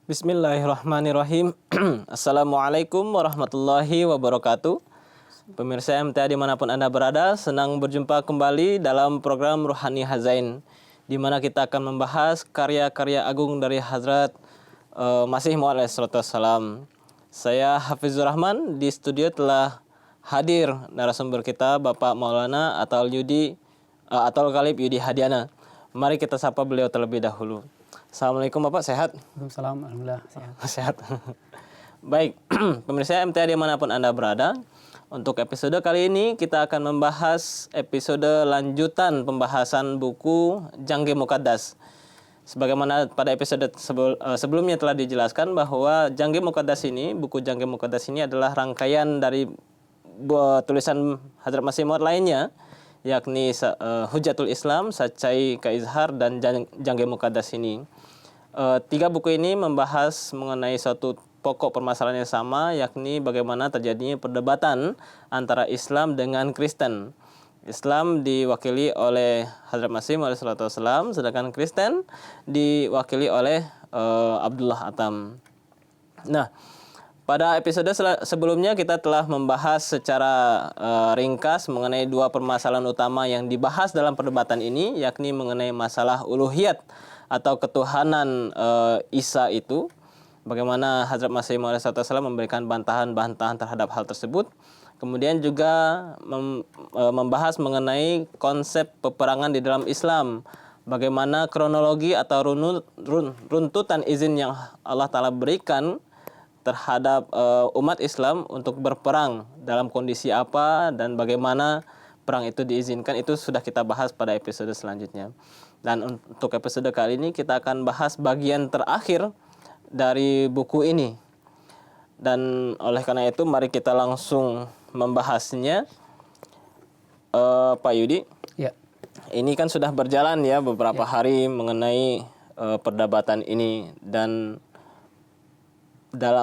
Bismillahirrahmanirrahim. Assalamualaikum warahmatullahi wabarakatuh. Pemirsa MTA dimanapun Anda berada, senang berjumpa kembali dalam program Ruhani Hazain, di mana kita akan membahas karya-karya agung dari Hazrat Masih Maud alaihissalam. Saya Hafizur Rahman, di studio telah hadir narasumber kita Bapak Maulana Atal Ghalib Yudi Hadiana. Mari kita sapa beliau terlebih dahulu. Assalamualaikum Bapak, sehat? Waalaikumsalam, alhamdulillah sehat. Sehat. Baik, pemirsa MTA dimanapun Anda berada, untuk episode kali ini kita akan membahas episode lanjutan pembahasan buku Jangge Muqaddas. Sebagaimana pada episode sebelumnya telah dijelaskan bahwa Jangge Muqaddas ini, buku Jangge Muqaddas ini adalah rangkaian dari tulisan Hazrat Masih Maud lainnya, yakni Hujatul Islam, Sacai Kaizhar, dan Jangge Muqaddas ini. Tiga buku ini membahas mengenai suatu pokok permasalahan yang sama, yakni bagaimana terjadinya perdebatan antara Islam dengan Kristen. Islam diwakili oleh Hazrat Masih Maud alaihissalam, sedangkan Kristen diwakili oleh Abdullah Atam. Nah, pada episode sebelumnya kita telah membahas secara ringkas mengenai dua permasalahan utama yang dibahas dalam perdebatan ini, yakni mengenai masalah uluhiyat atau ketuhanan Isa itu. Bagaimana Hazrat Masih Maud alaihissalam memberikan bantahan-bantahan terhadap hal tersebut. Kemudian juga membahas mengenai konsep peperangan di dalam Islam. Bagaimana kronologi atau runtutan izin yang Allah Ta'ala berikan terhadap umat Islam untuk berperang, dalam kondisi apa dan bagaimana perang itu diizinkan, itu sudah kita bahas pada episode selanjutnya. Dan untuk episode kali ini kita akan bahas bagian terakhir dari buku ini. Dan oleh karena itu mari kita langsung membahasnya. Pak Yudi, Ya. ini kan sudah berjalan ya beberapa hari mengenai perdebatan ini, dan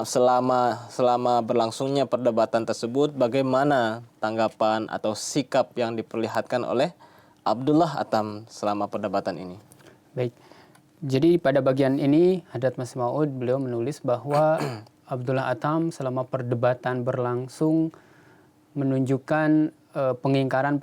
selama berlangsungnya perdebatan tersebut, bagaimana tanggapan atau sikap yang diperlihatkan oleh Abdullah Atam selama perdebatan ini? Baik. Jadi pada bagian ini Hazrat Masih Maud beliau menulis bahwa Abdullah Atam selama perdebatan berlangsung menunjukkan pengingkaran.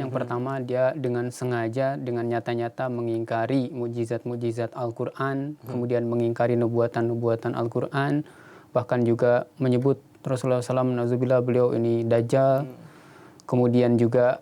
Yang pertama, dia dengan sengaja, dengan nyata-nyata mengingkari mukjizat-mukjizat Al-Quran, kemudian mengingkari nubuatan-nubuatan Al-Quran, bahkan juga menyebut Rasulullah SAW, na'udzubillah, beliau ini Dajjal. Kemudian juga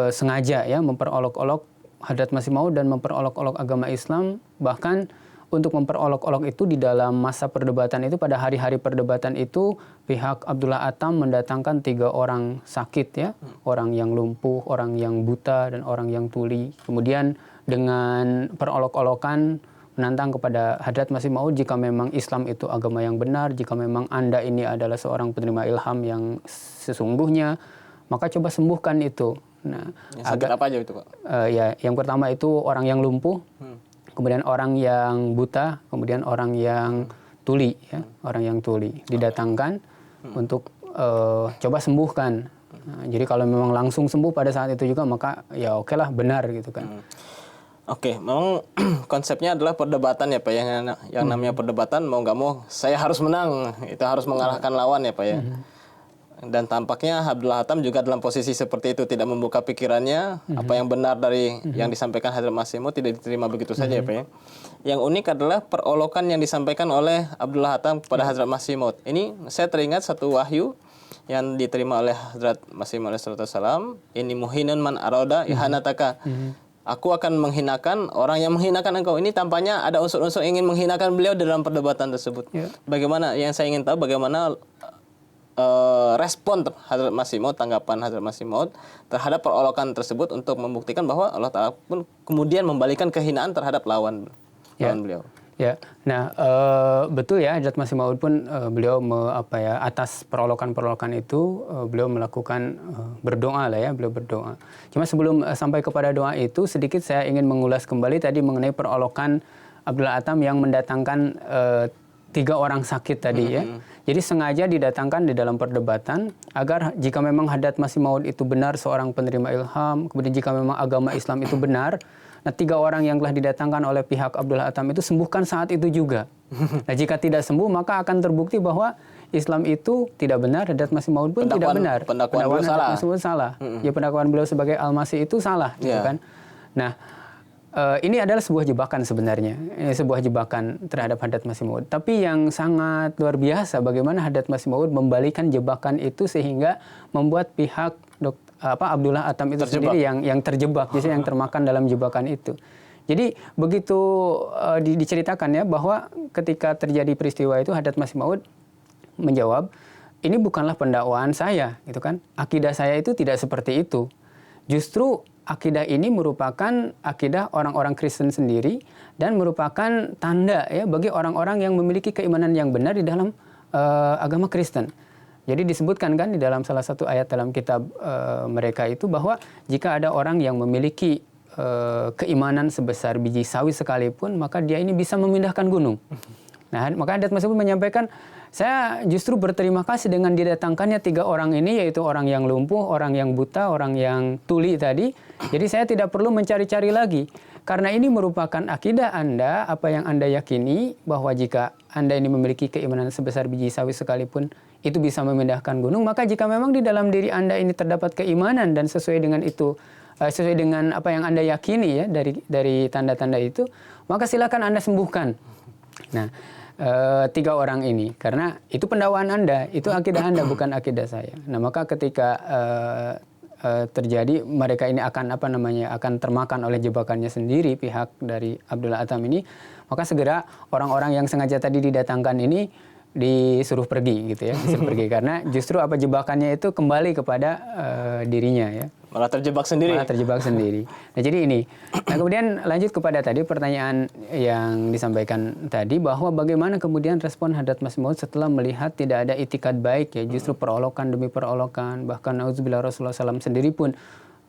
sengaja ya memperolok-olok Hazrat Masih Maud dan memperolok-olok agama Islam. Bahkan untuk memperolok-olok itu di dalam masa perdebatan itu, pada hari-hari perdebatan itu, pihak Abdullah Atam mendatangkan 3 orang sakit ya, orang yang lumpuh, orang yang buta, dan orang yang tuli. Kemudian dengan perolok-olokan menantang kepada Hazrat Masih Maud, jika memang Islam itu agama yang benar, jika memang Anda ini adalah seorang penerima ilham yang sesungguhnya, maka coba sembuhkan itu. Nah, yang sakit apa aja itu, Pak? Ya, yang pertama itu orang yang lumpuh, kemudian orang yang buta, kemudian orang yang tuli, ya, orang yang tuli didatangkan untuk coba sembuhkan. Nah, jadi kalau memang langsung sembuh pada saat itu juga, maka ya oke lah, benar gitu kan. Oke, memang konsepnya adalah perdebatan ya Pak. Yang namanya perdebatan, mau nggak mau saya harus menang, itu harus mengalahkan lawan ya Pak ya. Dan tampaknya Abdullah Atam juga dalam posisi seperti itu, tidak membuka pikirannya, apa yang benar dari yang disampaikan Hazrat Masih Maud tidak diterima begitu saja ya Pak ya. Yang unik adalah perolokan yang disampaikan oleh Abdullah Atam kepada Hazrat Masih Maud. Ini saya teringat satu wahyu yang diterima oleh Hazrat Masih Maud alaihissalam, ini muhinun man aroda ihanataka. Aku akan menghinakan orang yang menghinakan engkau. Ini tampaknya ada unsur-unsur ingin menghinakan beliau dalam perdebatan tersebut. Bagaimana, yang saya ingin tahu bagaimana respon Hazrat Masih Maud, tanggapan Hazrat Masih Maud terhadap perolokan tersebut untuk membuktikan bahwa Allah Ta'ala pun kemudian membalikan kehinaan terhadap lawan beliau. Ya, nah betul ya, Hazrat Masih Maud pun beliau atas perolokan-perolokan itu beliau melakukan berdoa lah ya, beliau berdoa. Cuma sebelum sampai kepada doa itu, sedikit saya ingin mengulas kembali tadi mengenai perolokan Abdullah Atam yang mendatangkan 3 orang sakit tadi ya. Jadi sengaja didatangkan di dalam perdebatan agar jika memang Hazrat Masih Maud itu benar seorang penerima ilham, kemudian jika memang agama Islam itu benar, nah 3 orang yang telah didatangkan oleh pihak Abdullah Atam itu sembuhkan saat itu juga. Nah, jika tidak sembuh maka akan terbukti bahwa Islam itu tidak benar, Hadrat Masih Maud pun tidak benar. Pendakwaan beliau Hadrat salah. Masih Maud salah. Ya, pendakwaan beliau sebagai Al-Masih itu salah, gitu kan. Nah, ini adalah sebuah jebakan sebenarnya. Ini sebuah jebakan terhadap Hadrat Masih Maud. Tapi yang sangat luar biasa bagaimana Hadrat Masih Maud membalikan jebakan itu sehingga membuat pihak Abdullah Atam itu sendiri yang terjebak, justru yang termakan dalam jebakan itu. Jadi begitu diceritakan ya bahwa ketika terjadi peristiwa itu Hadrat Masih Maud menjawab, ini bukanlah pendakwaan saya, gitu kan. Akidah saya itu tidak seperti itu. Justru akidah ini merupakan akidah orang-orang Kristen sendiri dan merupakan tanda ya bagi orang-orang yang memiliki keimanan yang benar di dalam agama Kristen. Jadi disebutkan kan di dalam salah satu ayat dalam kitab mereka itu bahwa jika ada orang yang memiliki keimanan sebesar biji sawi sekalipun, maka dia ini bisa memindahkan gunung. Nah, maka Hadrat Masih Maud menyampaikan, saya justru berterima kasih dengan didatangkannya 3 orang ini, yaitu orang yang lumpuh, orang yang buta, orang yang tuli tadi. Jadi saya tidak perlu mencari-cari lagi. Karena ini merupakan akidah Anda, apa yang Anda yakini, bahwa jika Anda ini memiliki keimanan sebesar biji sawi sekalipun, itu bisa memindahkan gunung. Maka jika memang di dalam diri Anda ini terdapat keimanan dan sesuai dengan itu, sesuai dengan apa yang Anda yakini ya dari tanda-tanda itu, maka silakan Anda sembuhkan. Nah, 3 orang ini, karena itu pendakwaan Anda, itu akidah Anda, bukan akidah saya. Nah, maka ketika terjadi mereka ini akan termakan oleh jebakannya sendiri pihak dari Abdullah Atam ini, maka segera orang-orang yang sengaja tadi didatangkan ini disuruh pergi gitu ya, disuruh pergi karena justru jebakannya itu kembali kepada dirinya ya. Malah terjebak sendiri. Nah, jadi ini. Nah, kemudian lanjut kepada tadi pertanyaan yang disampaikan tadi bahwa bagaimana kemudian respon Hadrat Masih Maud setelah melihat tidak ada itikad baik ya, justru perolokan demi perolokan, bahkan nauzubillah Rasulullah SAW sendiri pun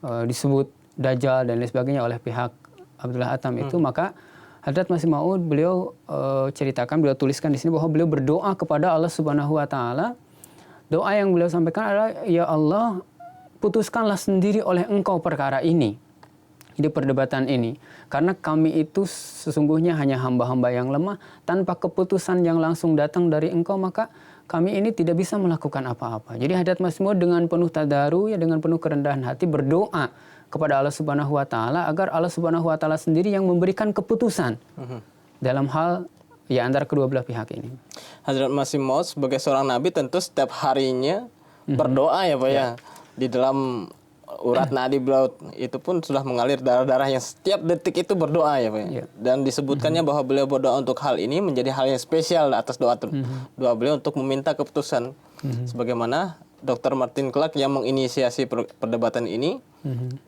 disebut Dajjal dan lain sebagainya oleh pihak Abdullah Atam itu, maka Hadrat Masih Maud beliau beliau tuliskan di sini bahwa beliau berdoa kepada Allah Subhanahu wa taala. Doa yang beliau sampaikan adalah, ya Allah, putuskanlah sendiri oleh Engkau perkara ini. Jadi perdebatan ini. Karena kami itu sesungguhnya hanya hamba-hamba yang lemah, tanpa keputusan yang langsung datang dari Engkau, maka kami ini tidak bisa melakukan apa-apa. Jadi Hadrat Masih Maud dengan penuh tadaru, ya, dengan penuh kerendahan hati berdoa kepada Allah Subhanahu wa taala agar Allah Subhanahu wa taala sendiri yang memberikan keputusan dalam hal ya antara kedua belah pihak ini. Hadrat Masih Maud sebagai seorang nabi tentu setiap harinya berdoa ya Pak ya. Di dalam urat nadi beliau itu pun sudah mengalir darah-darah yang setiap detik itu berdoa ya Pak ya. Dan disebutkannya bahwa beliau berdoa untuk hal ini menjadi hal yang spesial atas doa beliau untuk meminta keputusan. Sebagaimana Dr. Martin Clark yang menginisiasi perdebatan ini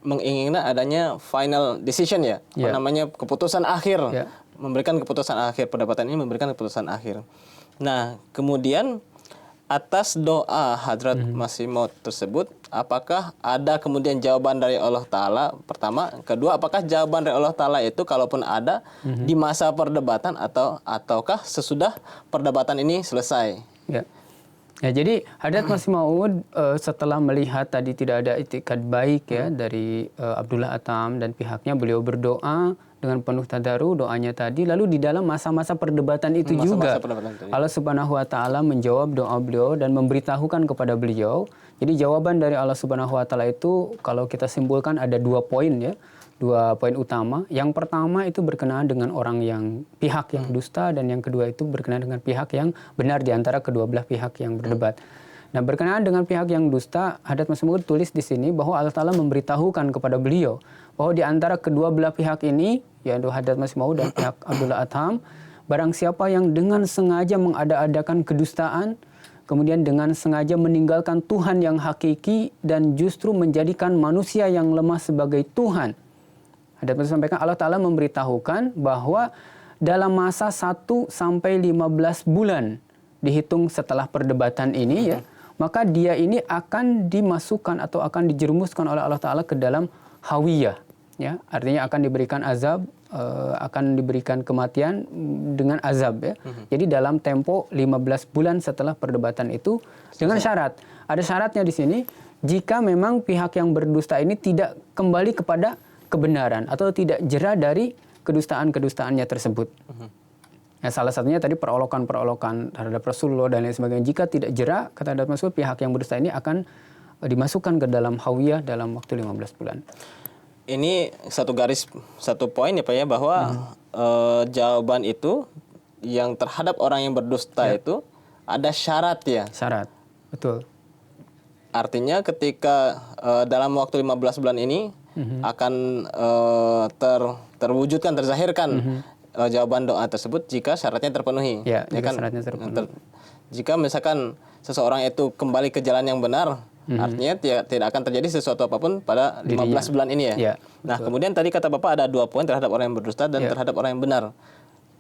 menginginkan adanya final decision ya, namanya keputusan akhir, memberikan keputusan akhir, perdebatan ini memberikan keputusan akhir. Nah, kemudian atas doa Hadrat Masih Maud tersebut, apakah ada kemudian jawaban dari Allah Ta'ala? Pertama, kedua, apakah jawaban dari Allah Ta'ala itu kalaupun ada di masa perdebatan ataukah sesudah perdebatan ini selesai? Ya. Ya, jadi Hadrat Masih Maud setelah melihat tadi tidak ada itikad baik ya dari Abdullah Atam dan pihaknya, beliau berdoa dengan penuh tadaru doanya tadi. Lalu di dalam masa-masa perdebatan itu juga Allah Subhanahu wa taala menjawab doa beliau dan memberitahukan kepada beliau. Jadi jawaban dari Allah Subhanahu wa taala itu kalau kita simpulkan ada 2 poin ya. 2 poin utama. Yang pertama itu berkenaan dengan orang yang pihak yang dusta, dan yang kedua itu berkenaan dengan pihak yang benar di antara kedua belah pihak yang berdebat. Nah, berkenaan dengan pihak yang dusta, Hadrat Masih Maud tulis di sini bahwa Allah Ta'ala memberitahukan kepada beliau bahwa di antara kedua belah pihak ini, yaitu Hadrat Masih Maud dan pihak Abdullah Atam, barang siapa yang dengan sengaja mengada-adakan kedustaan, kemudian dengan sengaja meninggalkan Tuhan yang hakiki dan justru menjadikan manusia yang lemah sebagai Tuhan. Hadrat Masih sampaikan Allah Ta'ala memberitahukan bahwa dalam masa 1 sampai 15 bulan dihitung setelah perdebatan ini ya, maka dia ini akan dimasukkan atau akan dijerumuskan oleh Allah Ta'ala ke dalam hawiyah. Ya, artinya akan diberikan azab, akan diberikan kematian dengan azab. Ya. Jadi dalam tempo 15 bulan setelah perdebatan itu, dengan syarat. Ada syaratnya di sini, jika memang pihak yang berdusta ini tidak kembali kepada kebenaran atau tidak jera dari kedustaan-kedustaannya tersebut. Ya, salah satunya tadi perolokan terhadap Rasulullah dan lain sebagainya. Jika tidak jera, kata Hadrat Mas'ud, pihak yang berdusta ini akan dimasukkan ke dalam hawiyah dalam waktu 15 bulan. Ini satu poin ya Pak ya, bahwa jawaban itu yang terhadap orang yang berdusta itu ada syarat ya. Syarat, betul. Artinya ketika dalam waktu 15 bulan ini akan terwujudkan, terzahirkan jawaban doa tersebut jika syaratnya terpenuhi. Ya, jika kan? syaratnya terpenuhi. Jika misalkan seseorang itu kembali ke jalan yang benar, artinya tidak akan terjadi sesuatu apapun pada 15 bulan ini ya. Ya, Nah, kemudian tadi kata Bapak ada 2 poin terhadap orang yang berdusta dan terhadap orang yang benar.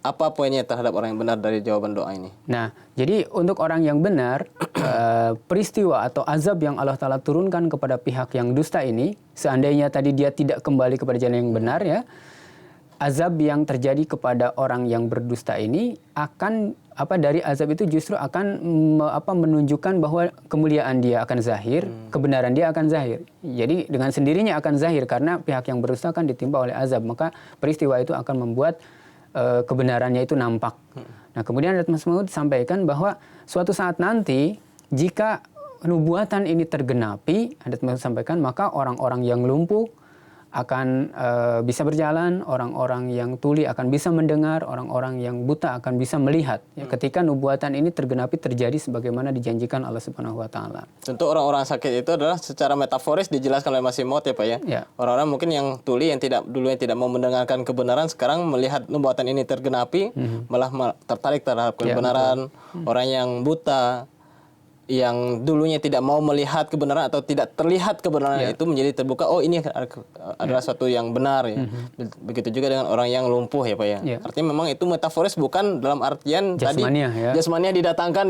Apa poinnya terhadap orang yang benar dari jawaban doa ini? Nah, jadi untuk orang yang benar, peristiwa atau azab yang Allah Ta'ala turunkan kepada pihak yang dusta ini, seandainya tadi dia tidak kembali kepada jalan yang benar ya, azab yang terjadi kepada orang yang berdusta ini akan dari azab itu justru akan menunjukkan bahwa kemuliaan dia akan zahir, kebenaran dia akan zahir. Jadi dengan sendirinya akan zahir karena pihak yang berdusta akan ditimpa oleh azab, maka peristiwa itu akan membuat kebenarannya itu nampak. Nah, kemudian Hadrat Mas'ud sampaikan bahwa suatu saat nanti jika nubuatan ini tergenapi, Hadrat Mas'ud sampaikan, maka orang-orang yang lumpuh akan bisa berjalan, orang-orang yang tuli akan bisa mendengar, orang-orang yang buta akan bisa melihat. Ya, ketika nubuatan ini tergenapi, terjadi sebagaimana dijanjikan Allah Subhanahu wa Ta'ala. Tentu orang-orang sakit itu adalah secara metaforis dijelaskan oleh Masih Maud ya Pak ya. Ya. Orang-orang mungkin yang tuli yang dulunya tidak mau mendengarkan kebenaran, sekarang melihat nubuatan ini tergenapi, malah tertarik terhadap kebenaran. Orang yang buta yang dulunya tidak mau melihat kebenaran atau tidak terlihat kebenaran itu menjadi terbuka, oh ini adalah suatu yang benar ya. Begitu juga dengan orang yang lumpuh ya Pak ya. Artinya memang itu metaforis, bukan dalam artian jasmania, tadi jasmania didatangkan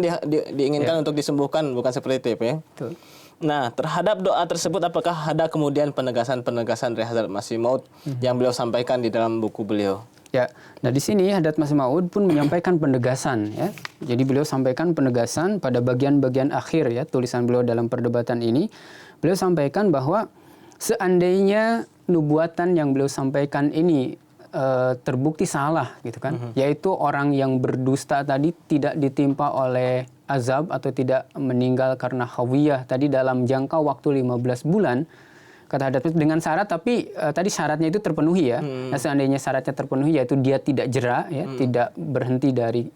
diinginkan untuk disembuhkan, bukan seperti itu ya Pak ya. Betul. Nah, terhadap doa tersebut apakah ada kemudian penegasan-penegasan dari Hadrat Masih Maud yang beliau sampaikan di dalam buku beliau? Ya, nah di sini Hadrat Masih Maud pun menyampaikan penegasan ya. Jadi beliau sampaikan penegasan pada bagian-bagian akhir ya tulisan beliau dalam perdebatan ini. Beliau sampaikan bahwa seandainya nubuatan yang beliau sampaikan ini terbukti salah gitu kan, yaitu orang yang berdusta tadi tidak ditimpa oleh azab atau tidak meninggal karena hawiyah tadi dalam jangka waktu 15 bulan. Kata Hadrat Mas'ud dengan syarat, tapi tadi syaratnya itu terpenuhi ya. Nah, seandainya syaratnya terpenuhi yaitu dia tidak jera ya, tidak berhenti dari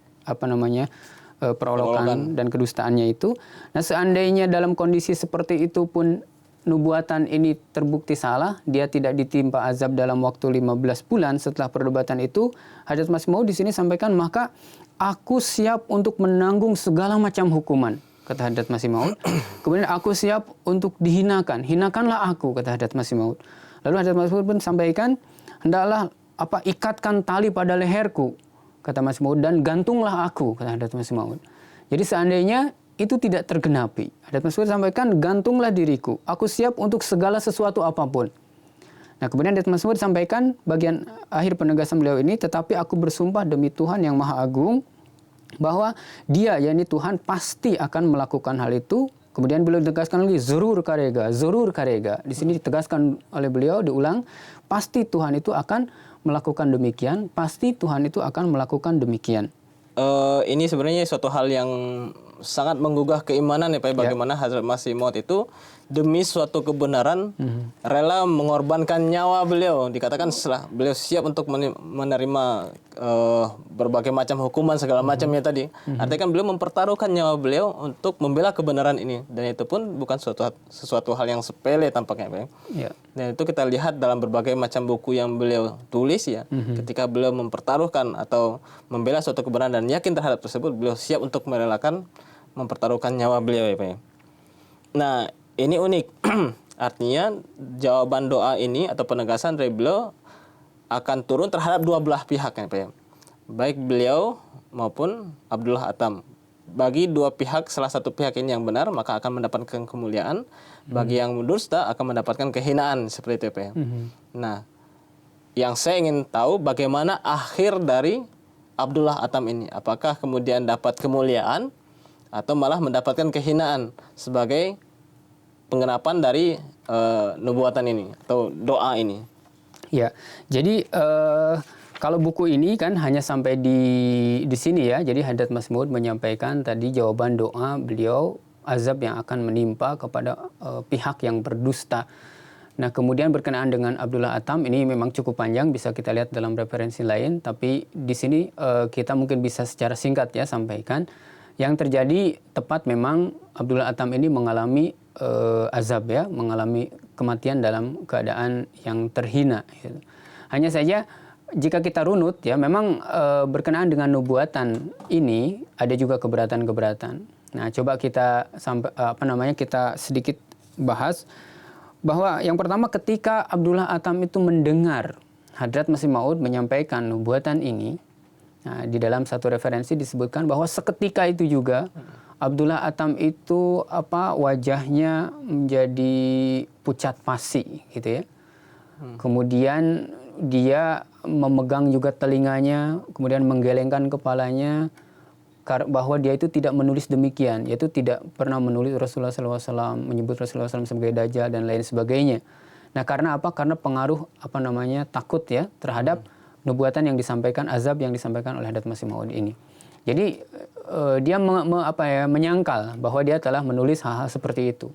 perolokan dan kedustaannya itu. Nah, seandainya dalam kondisi seperti itu pun nubuatan ini terbukti salah, dia tidak ditimpa azab dalam waktu 15 bulan setelah perdebatan itu, Hadrat Masih Maud di sini sampaikan, maka aku siap untuk menanggung segala macam hukuman. Kata Hadrat Masih Maud. Kemudian aku siap untuk dihinakan. Hinakanlah aku, kata Hadrat Masih Maud. Lalu Hadrat Masih Maud pun sampaikan, hendaklah ikatkan tali pada leherku, kata Masih Maud, dan gantunglah aku, kata Hadrat Masih Maud. Jadi seandainya itu tidak tergenapi, Hadrat Masih Maud sampaikan, gantunglah diriku. Aku siap untuk segala sesuatu apapun. Nah, kemudian Hadrat Masih Maud sampaikan bagian akhir penegasan beliau ini, tetapi aku bersumpah demi Tuhan yang Maha Agung, bahwa dia, yakni Tuhan, pasti akan melakukan hal itu. Kemudian beliau tegaskan lagi, zurur karega. Di sini ditegaskan oleh beliau, diulang, pasti Tuhan itu akan melakukan demikian, pasti Tuhan itu akan melakukan demikian. Ini sebenarnya suatu hal yang sangat menggugah keimanan ya Pak, bagaimana Hadrat Masih Maud itu demi suatu kebenaran rela mengorbankan nyawa beliau. Dikatakan setelah beliau siap untuk menerima berbagai macam hukuman segala macamnya tadi. Artinya kan beliau mempertaruhkan nyawa beliau untuk membela kebenaran ini, dan itu pun bukan sesuatu hal yang sepele tampaknya Pak. Dan itu kita lihat dalam berbagai macam buku yang beliau tulis ya. Ketika beliau mempertaruhkan atau membela suatu kebenaran dan yakin terhadap tersebut, beliau siap untuk merelakan mempertaruhkan nyawa beliau ya Pak. Nah, ini unik. Artinya jawaban doa ini atau penegasan dari beliau akan turun terhadap dua belah pihak ya Pak. Baik beliau maupun Abdullah Atam. Bagi dua pihak, salah satu pihak ini yang benar maka akan mendapatkan kemuliaan. Bagi yang berdusta akan mendapatkan kehinaan, seperti itu Pak. Nah, yang saya ingin tahu bagaimana akhir dari Abdullah Atam ini. Apakah kemudian dapat kemuliaan atau malah mendapatkan kehinaan sebagai penggenapan dari nubuatan ini atau doa ini? Ya, jadi Kalau buku ini kan hanya sampai di sini ya. Jadi Hadrat Masih Maud menyampaikan tadi jawaban doa beliau azab yang akan menimpa kepada pihak yang berdusta. Nah, kemudian berkenaan dengan Abdullah Atham ini memang cukup panjang, bisa kita lihat dalam referensi lain, tapi di sini kita mungkin bisa secara singkat ya sampaikan. Yang terjadi tepat memang Abdullah Atham ini mengalami azab ya, mengalami kematian dalam keadaan yang terhina. Gitu. Hanya saja jika kita runut ya, memang berkenaan dengan nubuatan ini ada juga keberatan-keberatan. Nah, coba kita kita sedikit bahas bahwa yang pertama ketika Abdullah Atham itu mendengar Hadrat Masih Maud menyampaikan nubuatan ini, nah, di dalam satu referensi disebutkan bahwa seketika itu juga Abdullah Atham itu wajahnya menjadi pucat pasi gitu ya. Kemudian dia memegang juga telinganya, kemudian menggelengkan kepalanya, bahwa dia itu tidak menulis demikian, yaitu tidak pernah menulis Rasulullah SAW, menyebut Rasulullah SAW sebagai Dajjal dan lain sebagainya. Nah, karena apa? Karena pengaruh takut ya terhadap nubuatan yang disampaikan, azab yang disampaikan oleh Hadrat Masih Maud ini. Jadi dia menyangkal bahwa dia telah menulis hal-hal seperti itu.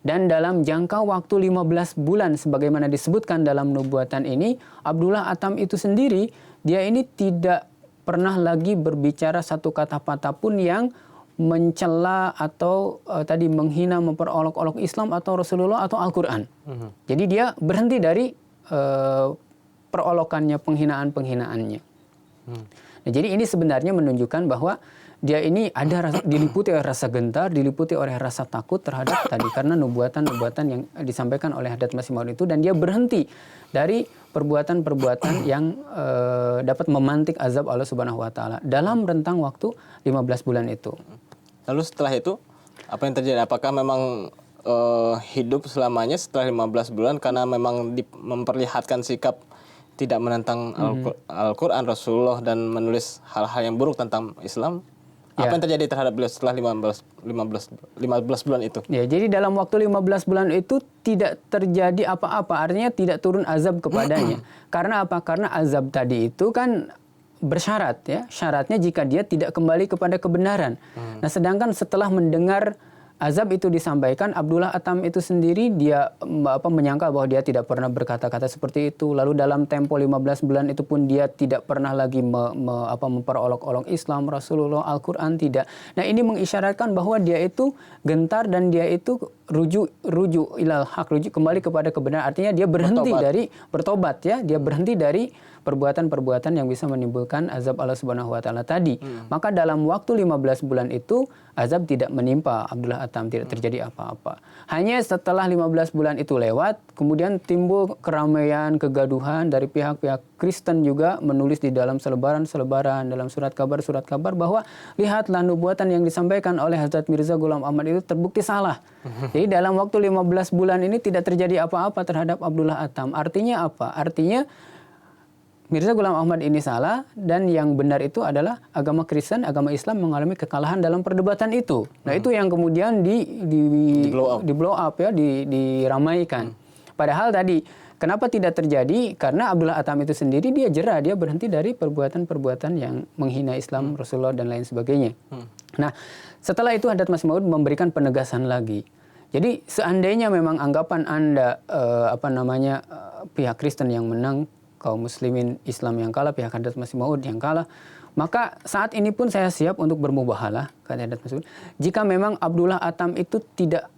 Dan dalam jangka waktu 15 bulan sebagaimana disebutkan dalam nubuatan ini, Abdullah Atham itu sendiri dia ini tidak pernah lagi berbicara satu kata-kata pun yang mencela atau tadi menghina, memperolok-olok Islam atau Rasulullah atau Al-Quran. Jadi dia berhenti dari perolokannya, penghinaan-penghinaannya. Nah, jadi ini sebenarnya menunjukkan bahwa dia ini diliputi oleh rasa gentar, diliputi oleh rasa takut terhadap tadi karena nubuatan-nubuatan yang disampaikan oleh Hadrat Masih Maud itu, dan dia berhenti dari perbuatan-perbuatan yang dapat memantik azab Allah Subhanahu wa taala dalam rentang waktu 15 bulan itu. Lalu setelah itu apa yang terjadi? Apakah memang hidup selamanya setelah 15 bulan karena memang memperlihatkan sikap tidak menentang Al-Quran, Rasulullah, dan menulis hal-hal yang buruk tentang Islam? Apa yang terjadi terhadap beliau setelah 15 bulan itu? Ya, jadi dalam waktu 15 bulan itu tidak terjadi apa-apa, artinya tidak turun azab kepadanya. Karena apa? Karena azab tadi itu kan bersyarat ya. Syaratnya jika dia tidak kembali kepada kebenaran. Nah, sedangkan setelah mendengar azab itu disampaikan, Abdullah Atham itu sendiri dia menyangka bahwa dia tidak pernah berkata-kata seperti itu. Lalu dalam tempo 15 bulan itu pun dia tidak pernah lagi memperolok-olok Islam, Rasulullah, Al-Quran, tidak. Nah, ini mengisyaratkan bahwa dia itu gentar dan dia itu rujuk ilal haq, rujuk kembali kepada kebenaran. Artinya dia berhenti dari bertobat ya, dia berhenti dari perbuatan-perbuatan yang bisa menimbulkan azab Allah Subhanahu wa taala tadi. Maka dalam waktu 15 bulan itu azab tidak menimpa Abdullah Atham, tidak terjadi apa-apa. Hanya setelah 15 bulan itu lewat, kemudian timbul keramaian, kegaduhan dari pihak-pihak Kristen juga menulis di dalam selebaran-selebaran, dalam surat kabar bahwa lihatlah nubuatan yang disampaikan oleh Hazrat Mirza Ghulam Ahmad itu terbukti salah. Jadi dalam waktu 15 bulan ini tidak terjadi apa-apa terhadap Abdullah Atham. Artinya apa? Artinya Mirza Ghulam Ahmad ini salah, dan yang benar itu adalah agama Kristen, agama Islam mengalami kekalahan dalam perdebatan itu. Nah, itu yang kemudian di blow up ya, diramaikan. Padahal tadi kenapa tidak terjadi? Karena Abdullah Atham itu sendiri dia jera, dia berhenti dari perbuatan-perbuatan yang menghina Islam, Rasulullah, dan lain sebagainya. Nah, setelah itu Hadrat Masih Maud memberikan penegasan lagi. Jadi seandainya memang anggapan Anda pihak Kristen yang menang, kaum muslimin Islam yang kalah, pihak Hadrat Masih Maud yang kalah, maka saat ini pun saya siap untuk bermubahalah, kata Hadrat Masih Maud. Jika memang Abdullah Atham itu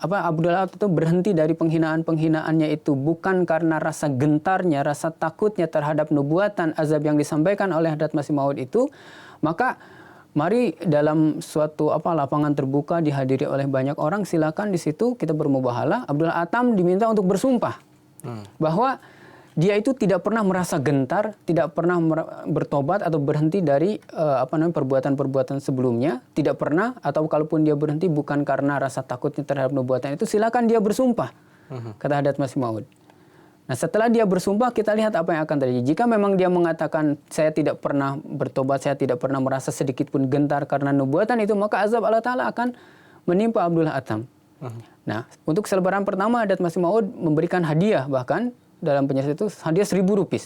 Abdullah Atham itu berhenti dari penghinaan-penghinaannya itu bukan karena rasa gentarnya, rasa takutnya terhadap nubuatan azab yang disampaikan oleh Hadrat Masih Maud itu, maka mari dalam suatu lapangan terbuka dihadiri oleh banyak orang, silakan di situ kita bermubahalah. Abdullah Atham diminta untuk bersumpah bahwa dia itu tidak pernah merasa gentar, tidak pernah bertobat atau berhenti dari perbuatan-perbuatan sebelumnya, tidak pernah, atau kalaupun dia berhenti bukan karena rasa takutnya terhadap nubuatan itu, silakan dia bersumpah, kata Hadrat Masih Maud. Nah, setelah dia bersumpah, kita lihat apa yang akan terjadi. Jika memang dia mengatakan saya tidak pernah bertobat, saya tidak pernah merasa sedikit pun gentar karena nubuatan itu, maka azab Allah Ta'ala akan menimpa Abdullah Atham. Nah, untuk selebaran pertama Hadrat Masih Maud memberikan hadiah, bahkan dalam penjelasan itu hadiah 1.000 rupiah.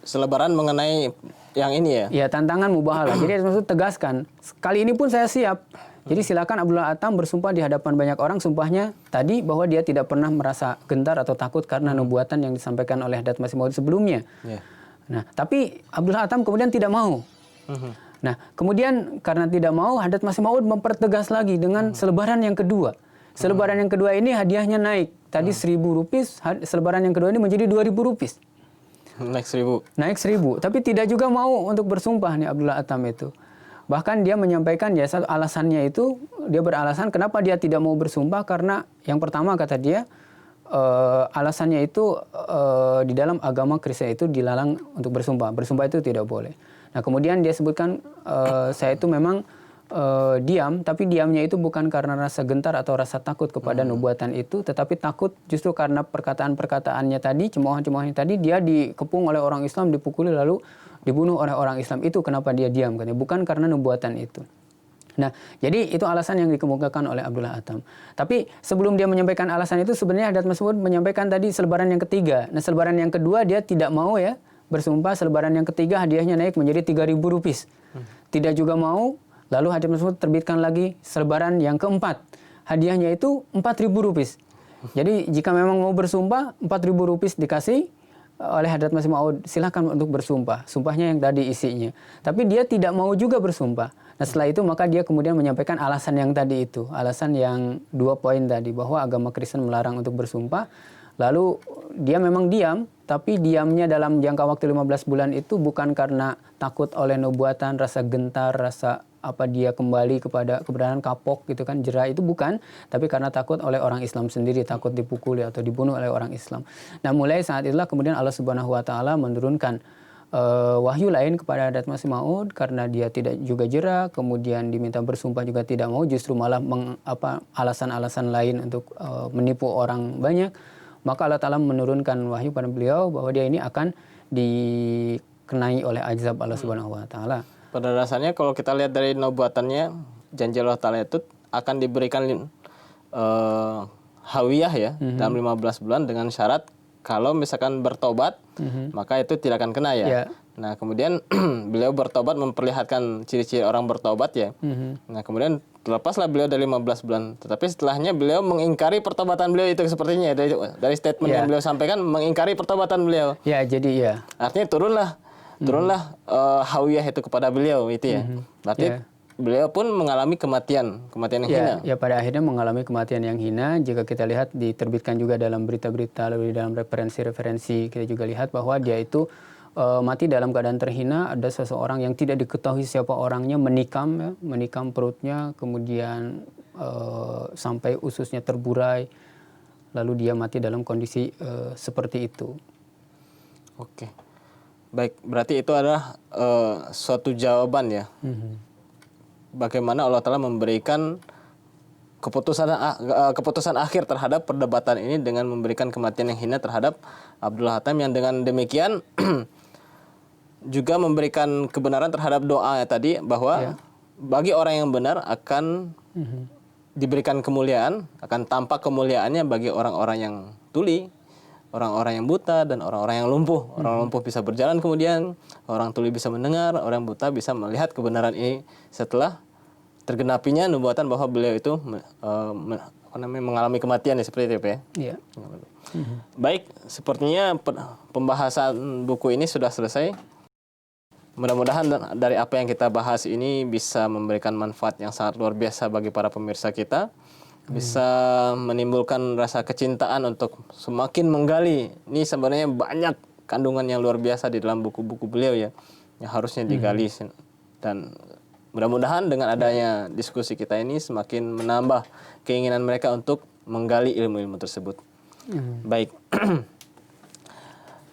selebaran mengenai yang ini ya. Ya, tantangan mubahalah. Jadi maksud tegaskan, kali ini pun saya siap. Jadi silakan Abdullah Atam bersumpah di hadapan banyak orang, sumpahnya tadi bahwa dia tidak pernah merasa gentar atau takut karena nubuatan yang disampaikan oleh Hadrat Masih Maud sebelumnya. Yeah. Nah, tapi Abdullah Atam kemudian tidak mau. Nah, kemudian karena tidak mau, Hadrat Masih Maud mempertegas lagi dengan selebaran yang kedua. Selebaran yang kedua ini hadiahnya naik. Tadi 1.000 rupiah, selebaran yang kedua ini menjadi 2.000 rupiah. Naik 1.000. Naik 1.000, tapi tidak juga mau untuk bersumpah nih Abdullah Atam itu. Bahkan dia menyampaikan ya satu alasannya itu, dia beralasan kenapa dia tidak mau bersumpah karena yang pertama kata dia alasannya itu di dalam agama Kristen itu dilarang untuk bersumpah. Bersumpah itu tidak boleh. Nah, kemudian dia sebutkan saya itu memang diam, tapi diamnya itu bukan karena rasa gentar atau rasa takut kepada nubuatan itu, tetapi takut justru karena perkataan-perkataannya tadi, cemoohan-cemoohan tadi, dia dikepung oleh orang Islam, dipukuli lalu dibunuh oleh orang Islam. Itu kenapa dia diam, katanya, bukan karena nubuatan itu. Nah, jadi itu alasan yang dikemukakan oleh Abdullah Atam. Tapi sebelum dia menyampaikan alasan itu, sebenarnya Hadrat Masih Maud menyampaikan tadi selebaran yang ketiga. Nah, selebaran yang kedua dia tidak mau ya bersumpah. Selebaran yang ketiga hadiahnya naik menjadi 3.000 rupiah. Tidak juga mau. Lalu Hadrat Masih Maud terbitkan lagi selebaran yang keempat. Hadiahnya itu 4.000 rupiah. Jadi jika memang mau bersumpah, 4.000 rupiah dikasih oleh Hadrat Masih Maud, silakan untuk bersumpah. Sumpahnya yang tadi isinya. Tapi dia tidak mau juga bersumpah. Nah, setelah itu maka dia kemudian menyampaikan alasan yang tadi itu. Alasan yang 2 poin tadi, bahwa agama Kristen melarang untuk bersumpah. Lalu dia memang diam, tapi diamnya dalam jangka waktu 15 bulan itu bukan karena takut oleh nubuatan, rasa gentar, rasa dia kembali kepada keberadaan kapok gitu kan, jera, itu bukan, tapi karena takut oleh orang Islam sendiri, takut dipukuli atau dibunuh oleh orang Islam. Nah, mulai saat itulah kemudian Allah Subhanahu wa taala menurunkan wahyu lain kepada Hadrat Masih Maud karena dia tidak juga jera, kemudian diminta bersumpah juga tidak mau, justru malah alasan-alasan lain untuk menipu orang banyak. Maka Allah Ta'ala menurunkan wahyu pada beliau bahwa dia ini akan dikenai oleh azab Allah Subhanahu wa taala. Pada dasarnya kalau kita lihat dari nubuatannya, janji Allah Ta'ala itu akan diberikan hawiyah ya dalam 15 bulan dengan syarat kalau misalkan bertobat maka itu tidak akan kena ya. Nah, kemudian beliau bertobat memperlihatkan ciri-ciri orang bertobat ya. Nah, kemudian terlepaslah beliau dari 15 bulan. Tetapi setelahnya beliau mengingkari pertobatan beliau itu sepertinya dari statement yang beliau sampaikan, mengingkari pertobatan beliau. Ya, jadi ya. Artinya turunlah hawiyah itu kepada beliau itu ya. Berarti beliau pun mengalami kematian yang hina. Ya, pada akhirnya mengalami kematian yang hina. Jika kita lihat diterbitkan juga dalam berita-berita, lalu dalam referensi-referensi kita juga lihat bahwa dia itu mati dalam keadaan terhina. Ada seseorang yang tidak diketahui siapa orangnya menikam perutnya, kemudian sampai ususnya terburai, lalu dia mati dalam kondisi seperti itu. Oke. Baik, berarti itu adalah suatu jawaban ya. Bagaimana Allah Ta'ala memberikan keputusan akhir terhadap perdebatan ini dengan memberikan kematian yang hina terhadap Abdullah Atam, yang dengan demikian juga memberikan kebenaran terhadap doa tadi, bahwa bagi orang yang benar akan diberikan kemuliaan, akan tampak kemuliaannya bagi orang-orang yang tuli, orang-orang yang buta, dan orang-orang yang lumpuh. Orang lumpuh bisa berjalan, kemudian orang tuli bisa mendengar, orang buta bisa melihat kebenaran ini setelah tergenapinya nubuatan bahwa beliau itu mengalami kematian ya, seperti itu ya. Iya. Baik, sepertinya pembahasan buku ini sudah selesai. Mudah-mudahan dari apa yang kita bahas ini bisa memberikan manfaat yang sangat luar biasa bagi para pemirsa kita. Bisa menimbulkan rasa kecintaan untuk semakin menggali. Ini sebenarnya banyak kandungan yang luar biasa di dalam buku-buku beliau ya, yang harusnya digali. Dan mudah-mudahan dengan adanya diskusi kita ini semakin menambah keinginan mereka untuk menggali ilmu-ilmu tersebut. Baik.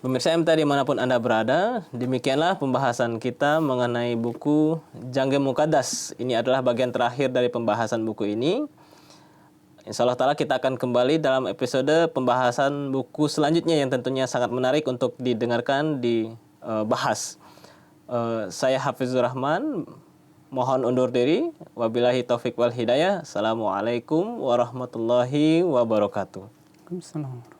Pemirsa MTA dimanapun Anda berada, demikianlah pembahasan kita mengenai buku Jangge Muqaddas. Ini adalah bagian terakhir dari pembahasan buku ini. Insyaallah ta'ala kita akan kembali dalam episode pembahasan buku selanjutnya yang tentunya sangat menarik untuk didengarkan, dibahas. Saya Hafizur Rahman, mohon undur diri. Wabillahi taufik wal hidayah. Assalamualaikum warahmatullahi wabarakatuh. Waalaikumsalam.